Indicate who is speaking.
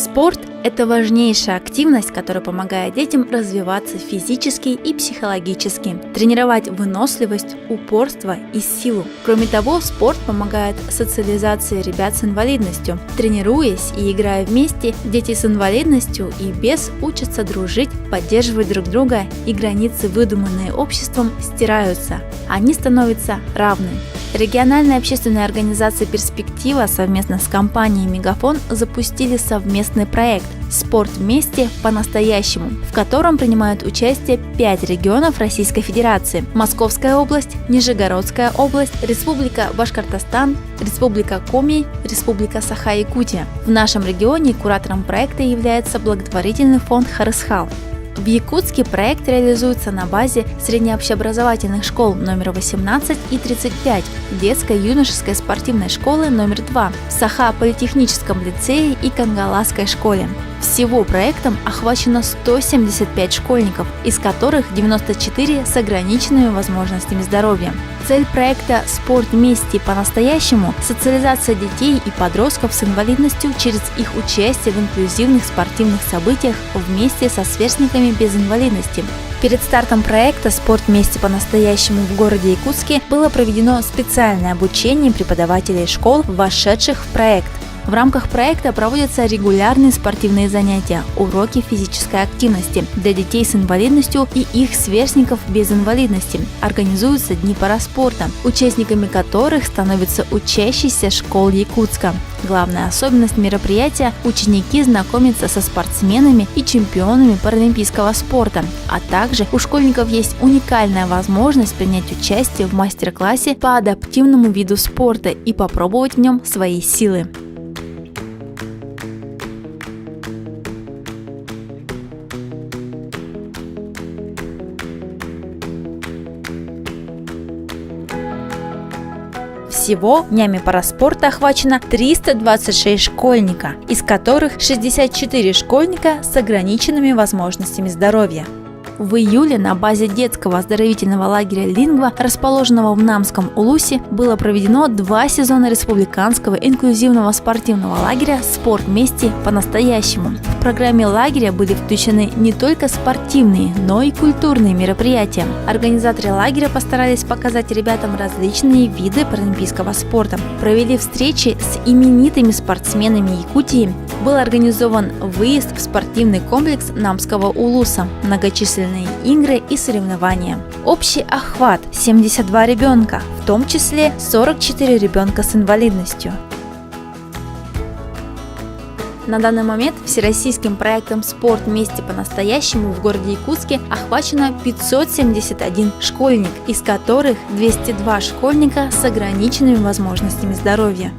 Speaker 1: Спорт – это важнейшая активность, которая помогает детям развиваться физически и психологически, тренировать выносливость, упорство и силу. Кроме того, спорт помогает социализации ребят с инвалидностью. Тренируясь и играя вместе, дети с инвалидностью и без учатся дружить, поддерживать друг друга, и границы, выдуманные обществом, стираются. Они становятся равны. Региональная общественная организация «Перспектива» совместно с компанией «Мегафон» запустили совместный проект «Спорт вместе по-настоящему», в котором принимают участие 5 регионов Российской Федерации: Московская область, Нижегородская область, Республика Башкортостан, Республика Коми, Республика Саха-Якутия. В нашем регионе куратором проекта является благотворительный фонд «Харысхал». В Якутске проект реализуется на базе среднеобщеобразовательных школ номер 18 и 35, детско-юношеской спортивной школы номер 2, в Саха-политехническом лицее и Кангаласской школе. Всего проектом охвачено 175 школьников, из которых 94 с ограниченными возможностями здоровья. Цель проекта «Спорт вместе по-настоящему» – социализация детей и подростков с инвалидностью через их участие в инклюзивных спортивных событиях вместе со сверстниками без инвалидности. Перед стартом проекта «Спорт вместе по-настоящему» в городе Якутске было проведено специальное обучение преподавателей школ, вошедших в проект. В рамках проекта проводятся регулярные спортивные занятия, уроки физической активности для детей с инвалидностью и их сверстников без инвалидности. Организуются дни параспорта, участниками которых становятся учащиеся школ Якутска. Главная особенность мероприятия – ученики знакомятся со спортсменами и чемпионами паралимпийского спорта, а также у школьников есть уникальная возможность принять участие в мастер-классе по адаптивному виду спорта и попробовать в нем свои силы. Всего днями параспорта охвачено 326 школьника, из которых 64 школьника с ограниченными возможностями здоровья. В июле на базе детского оздоровительного лагеря «Лингва», расположенного в Намском Улусе, было проведено 2 сезона республиканского инклюзивного спортивного лагеря «Спорт вместе по-настоящему». В программе лагеря были включены не только спортивные, но и культурные мероприятия. Организаторы лагеря постарались показать ребятам различные виды паралимпийского спорта. Провели встречи с именитыми спортсменами Якутии. Был организован выезд в спортивный комплекс Намского Улуса, многочисленные игры и соревнования. Общий охват – 72 ребенка, в том числе 44 ребенка с инвалидностью. На данный момент всероссийским проектом «Спорт вместе по-настоящему» в городе Якутске охвачено 571 школьник, из которых 202 школьника с ограниченными возможностями здоровья.